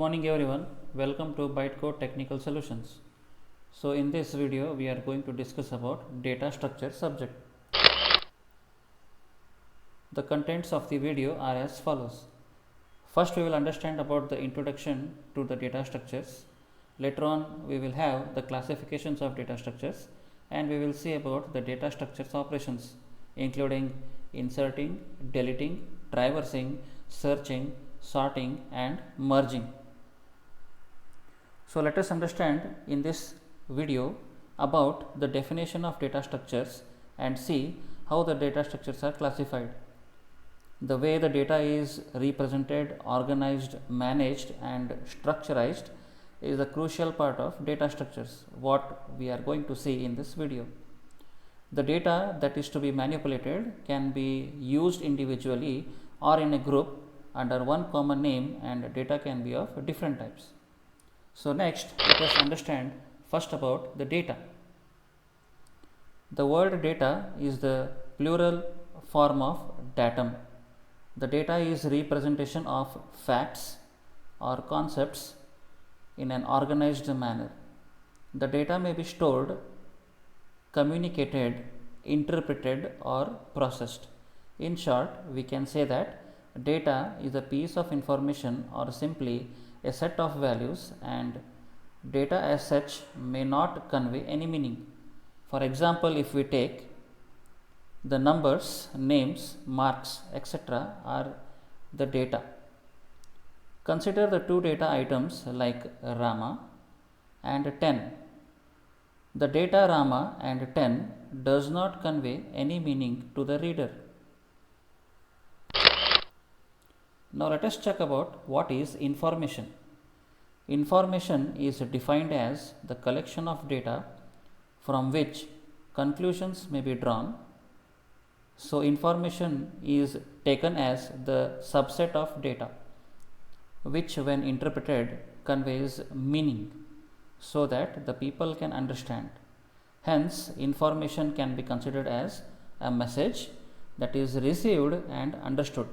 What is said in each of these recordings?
morning everyone, welcome to Bytecode Technical Solutions. So in this video we are going to discuss about data structure subject. The contents of the video are as follows. First we will understand about the introduction to the data structures. Later on we will have the classifications of data structures and we will see about the data structures operations including inserting, deleting, traversing, searching, sorting and merging. So let us understand in this video about the definition of data structures and see how the data structures are classified. The way the data is represented, organized, managed and structurized is a crucial part of data structures, what we are going to see in this video. The data that is to be manipulated can be used individually or in a group under one common name, and data can be of different types. So next let us understand first about the data. The word data is the plural form of datum. The data is representation of facts or concepts in an organized manner. The data may be stored, communicated, interpreted or processed. In short, we can say that data is a piece of information or simply a set of values, and data as such may not convey any meaning. For example, if we take the numbers, names, marks, etc. are the data. Consider the two data items like Rama and 10. The data Rama and 10 does not convey any meaning to the reader. Now let us check about what is information. Information is defined as the collection of data from which conclusions may be drawn. So information is taken as the subset of data which when interpreted conveys meaning so that the people can understand. Hence, information can be considered as a message that is received and understood.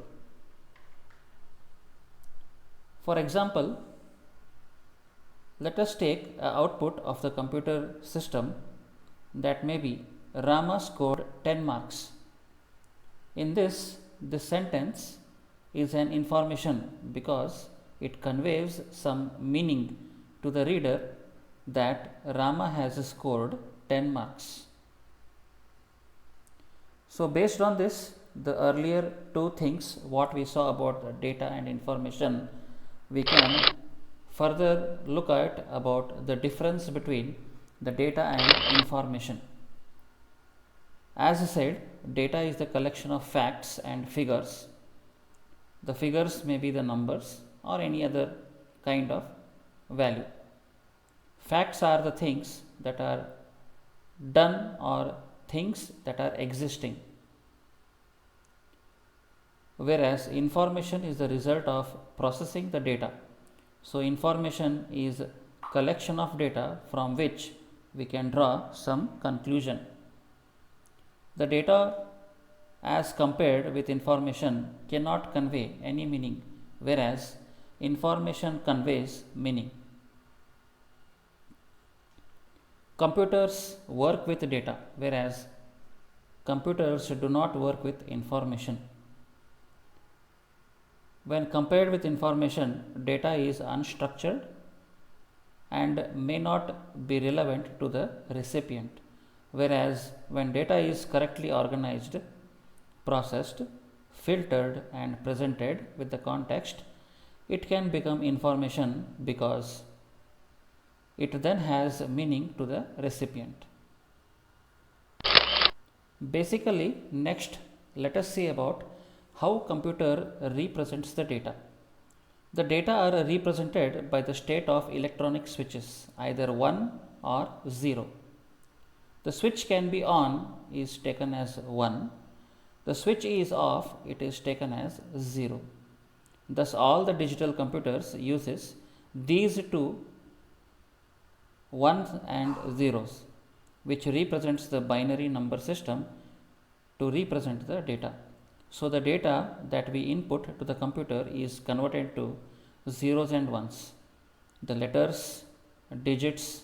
For example, let us take an output of the computer system that may be Rama scored 10 marks. In this sentence is an information because it conveys some meaning to the reader that Rama has scored 10 marks. So based on this, the earlier two things what we saw about the data and information, we can further look at about the difference between the data and information. As I said, data is the collection of facts and figures. The figures may be the numbers or any other kind of value. Facts are the things that are done or things that are existing, whereas information is the result of processing the data. So information is collection of data from which we can draw some conclusion. The data as compared with information cannot convey any meaning, whereas information conveys meaning. Computers work with data, whereas computers do not work with information. When compared with information, data is unstructured and may not be relevant to the recipient, whereas when data is correctly organized, processed, filtered and presented with the context, it can become information because it then has meaning to the recipient. Basically, next let us see about how computer represents the data. The data are represented by the state of electronic switches, either 1 or 0. The switch can be on is taken as 1. The switch is off, it is taken as 0. Thus all the digital computers uses these two ones and zeros, which represents the binary number system to represent the data. So the data that we input to the computer is converted to zeros and ones. The letters, digits,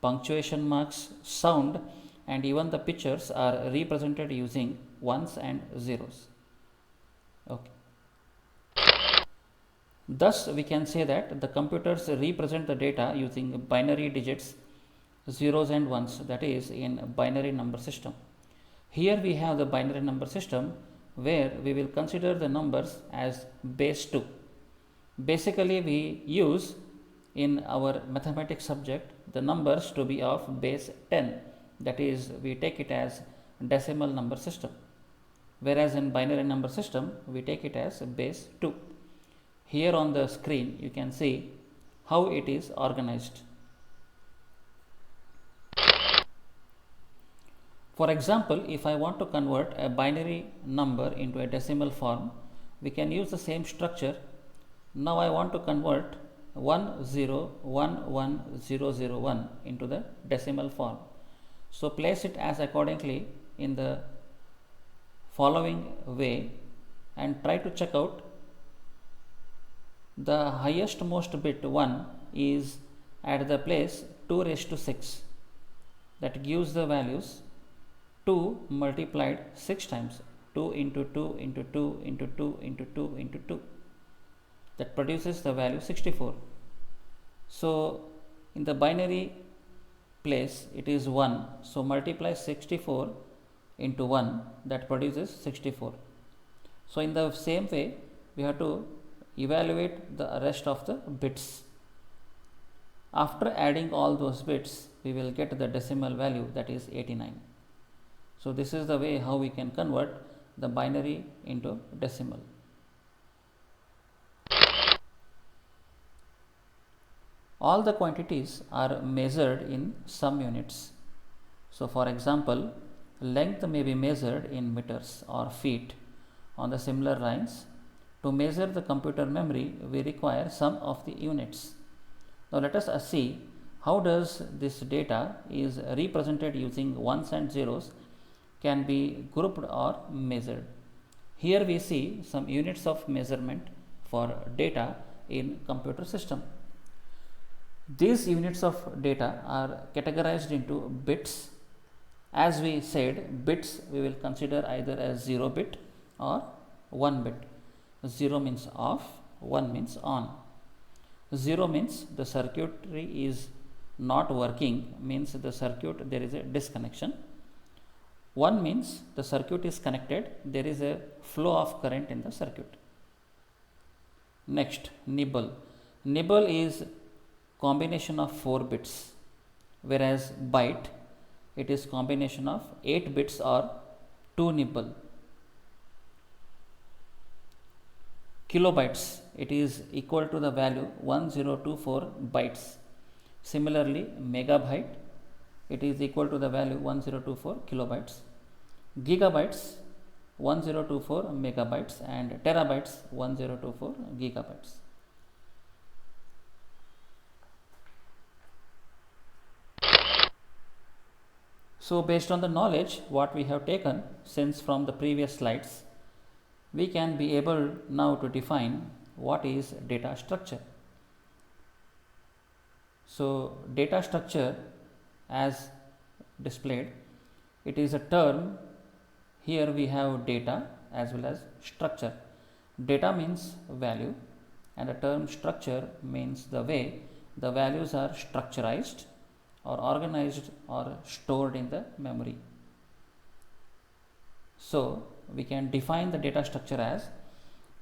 punctuation marks, sound, and even the pictures are represented using ones and zeros. Okay. Thus, we can say that the computers represent the data using binary digits, zeros and ones, that is in binary number system. Here we have the binary number system where we will consider the numbers as base 2. Basically, we use in our mathematics subject the numbers to be of base 10, that is we take it as decimal number system, whereas in binary number system we take it as base 2. Here on the screen you can see how it is organized. For example, if I want to convert a binary number into a decimal form, we can use the same structure. Now I want to convert 1011001 into the decimal form. So place it as accordingly in the following way and try to check out. The highest most bit 1 is at the place 2 raised to 6, that gives the values 2 multiplied 6 times, 2 into 2 into 2 into 2 into 2 into 2, that produces the value 64. So in the binary place it is 1, so multiply 64 into 1, that produces 64. So in the same way we have to evaluate the rest of the bits. After adding all those bits we will get the decimal value, that is 89. So this is the way how we can convert the binary into decimal. All the quantities are measured in some units. So for example, length may be measured in meters or feet. On the similar lines, to measure the computer memory we require some of the units. Now let us see how does this data is represented using ones and zeros can be grouped or measured. Here we see some units of measurement for data in computer system. These units of data are categorized into bits. As we said, bits we will consider either as 0 bit or 1 bit. 0 means off, 1 means on. 0 means the circuitry is not working, means the circuit there is a disconnection. 1 means the circuit is connected, there is a flow of current in the circuit. Next, nibble. Nibble is combination of 4 bits, whereas byte it is combination of 8 bits or 2 nibble. Kilobytes, it is equal to the value 1024 bytes. Similarly, megabyte, it is equal to the value 1024 kilobytes. Gigabytes, 1024 megabytes, and terabytes, 1024 gigabytes. So based on the knowledge what we have taken since from the previous slides, we can be able now to define what is data structure. So data structure as displayed, it is a term. Here we have data as well as structure. Data means value and the term structure means the way the values are structurized or organized or stored in the memory. So we can define the data structure as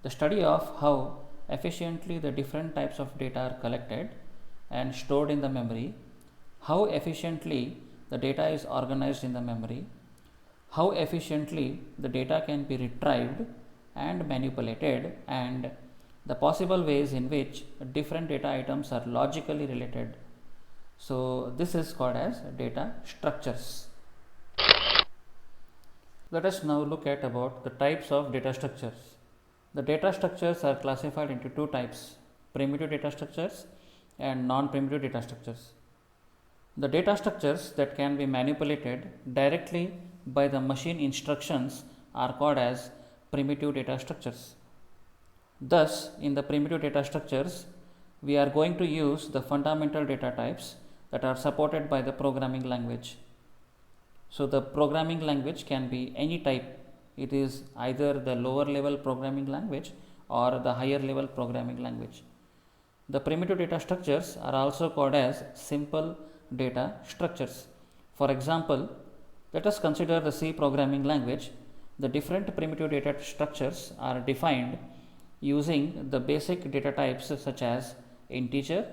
the study of how efficiently the different types of data are collected and stored in the memory, how efficiently the data is organized in the memory, how efficiently the data can be retrieved and manipulated, and the possible ways in which different data items are logically related. So this is called as data structures. Let us now look at about the types of data structures. The data structures are classified into two types: primitive data structures and non-primitive data structures. The data structures that can be manipulated directly by the machine instructions are called as primitive data structures. Thus, in the primitive data structures, we are going to use the fundamental data types that are supported by the programming language. So the programming language can be any type. It is either the lower level programming language or the higher level programming language. The primitive data structures are also called as simple data structures. For example, let us consider the C programming language. The different primitive data structures are defined using the basic data types such as integer,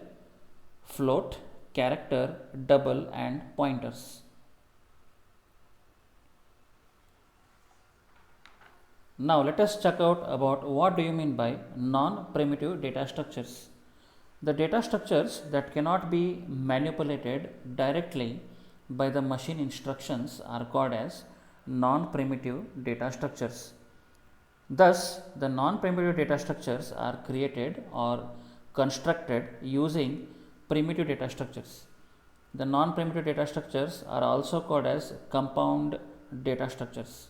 float, character, double, and pointers. Now let us check out about what do you mean by non-primitive data structures. The data structures that cannot be manipulated directly by the machine instructions are called as non-primitive data structures. Thus, the non-primitive data structures are created or constructed using primitive data structures. The non-primitive data structures are also called as compound data structures.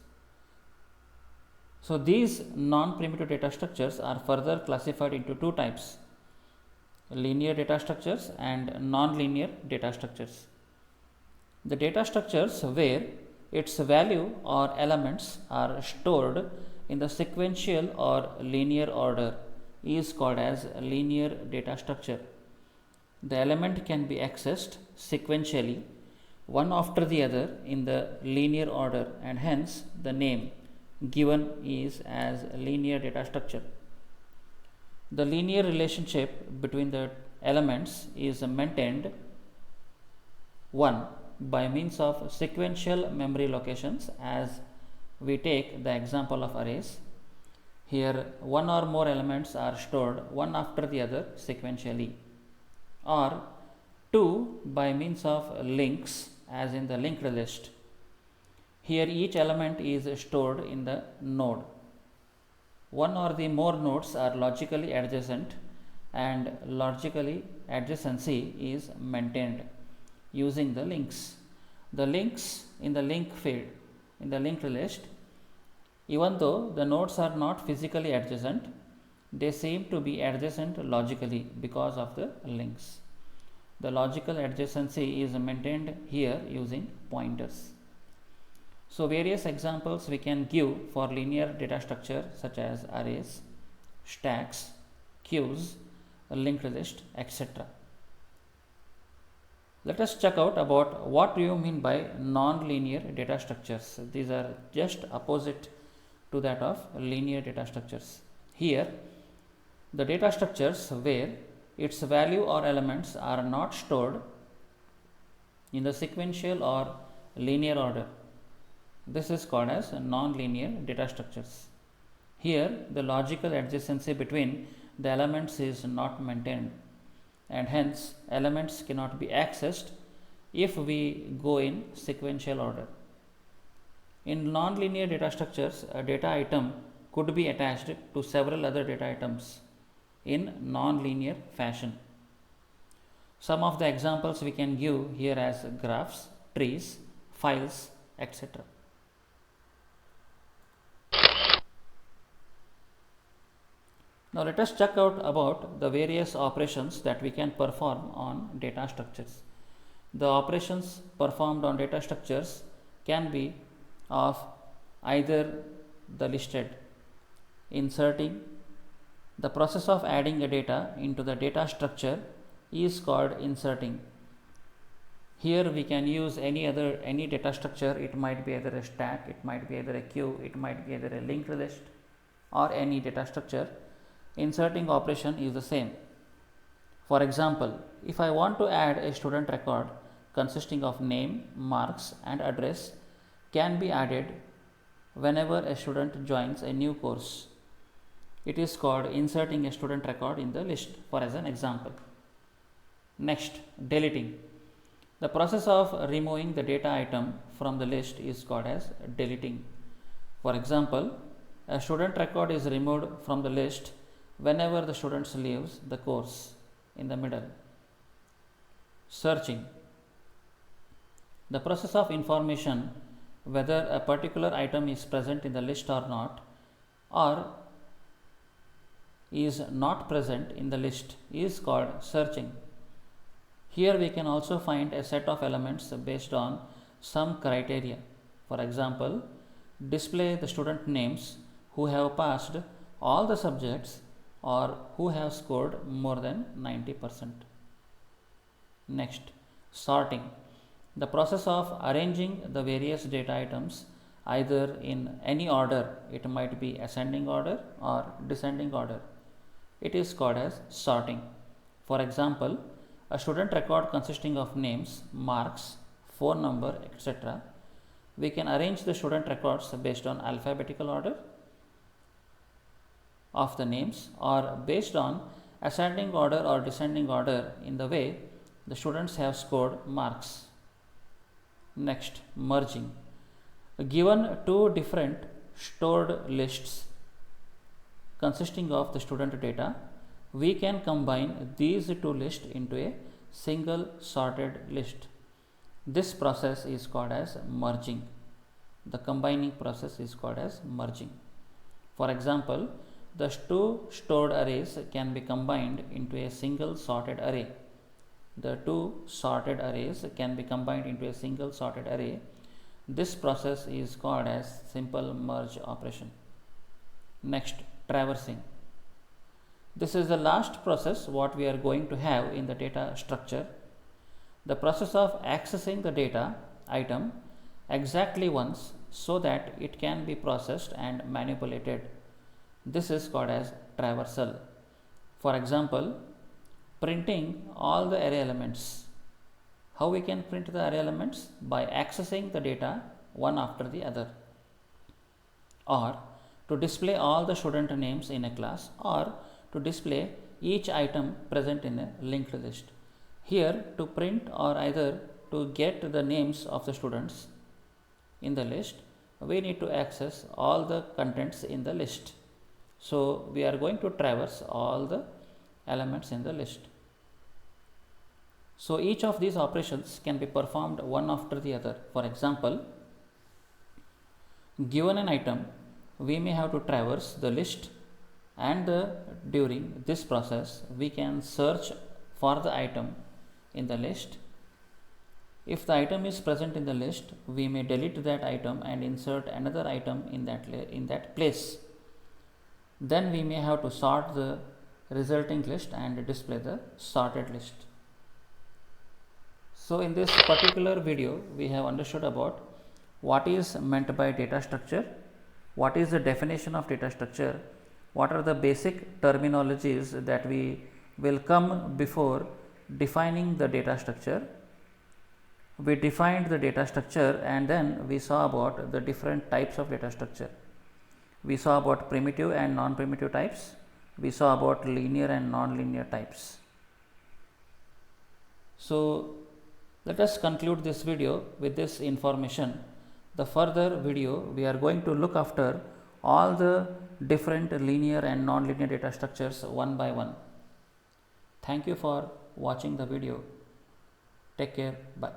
So, these non-primitive data structures are further classified into two types: linear data structures and non-linear data structures. The data structures where its value or elements are stored in the sequential or linear order is called as linear data structure. The element can be accessed sequentially, one after the other in the linear order, and hence the name given is as linear data structure. The linear relationship between the elements is maintained 1 by means of sequential memory locations, as we take the example of arrays. Here one or more elements are stored one after the other sequentially, or 2 by means of links, as in the linked list. Here each element is stored in the node. One or the more nodes are logically adjacent, and logically adjacency is maintained using the links. The links in the link field in the linked list, even though the nodes are not physically adjacent, they seem to be adjacent logically because of the links. The logical adjacency is maintained here using pointers. So, various examples we can give for linear data structure such as arrays, stacks, queues, linked list, etc. Let us check out about what do you mean by non-linear data structures. These are just opposite to that of linear data structures. Here, the data structures where its value or elements are not stored in the sequential or linear order. This is called as non-linear data structures. Here, the logical adjacency between the elements is not maintained, and hence elements cannot be accessed if we go in sequential order. In non-linear data structures, a data item could be attached to several other data items in non-linear fashion. Some of the examples we can give here as graphs, trees, files, etc. Now let us check out about the various operations that we can perform on data structures. The operations performed on data structures can be of either the listed: inserting. The process of adding a data into the data structure is called inserting. Here we can use any data structure. It might be either a stack, it might be either a queue, it might be either a linked list, or any data structure. Inserting operation is the same. For example, if I want to add a student record consisting of name, marks, and address can be added whenever a student joins a new course. It is called inserting a student record in the list, for as an example. Next, deleting. The process of removing the data item from the list is called as deleting. For example, a student record is removed from the list whenever the student leaves the course in the middle. Searching. The process of information whether a particular item is present in the list or not, or is not present in the list is called searching. Here we can also find a set of elements based on some criteria. For example, display the student names who have passed all the subjects or who have scored more than 90%. Next, sorting. The process of arranging the various data items either in any order, it might be ascending order or descending order. It is called as sorting. For example, a student record consisting of names, marks, phone number, etc. We can arrange the student records based on alphabetical order of the names or based on ascending order or descending order in the way the students have scored marks. Next, merging. Given two different stored lists consisting of the student data, we can combine these two lists into a single sorted list. This process is called as merging. The combining process is called as merging. For example, the two stored arrays can be combined into a single sorted array. The two sorted arrays can be combined into a single sorted array. This process is called as simple merge operation. Next, traversing. This is the last process what we are going to have in the data structure. The process of accessing the data item exactly once so that it can be processed and manipulated. This is called as traversal. For example, printing all the array elements. How we can print the array elements? By accessing the data one after the other, or to display all the student names in a class, or to display each item present in a linked list. Here, to print or either to get the names of the students in the list, we need to access all the contents in the list. So, we are going to traverse all the elements in the list. So, each of these operations can be performed one after the other. For example, given an item, we may have to traverse the list, and during this process we can search for the item in the list. If the item is present in the list, we may delete that item and insert another item in that place. Then we may have to sort the resulting list and display the sorted list. So, in this particular video, we have understood about what is meant by data structure, what is the definition of data structure, what are the basic terminologies that we will come before defining the data structure. We defined the data structure and then we saw about the different types of data structure. We saw about primitive and non-primitive types. We saw about linear and non-linear types. So, let us conclude this video with this information. The further video, we are going to look after all the different linear and non-linear data structures one by one. Thank you for watching the video. Take care. Bye.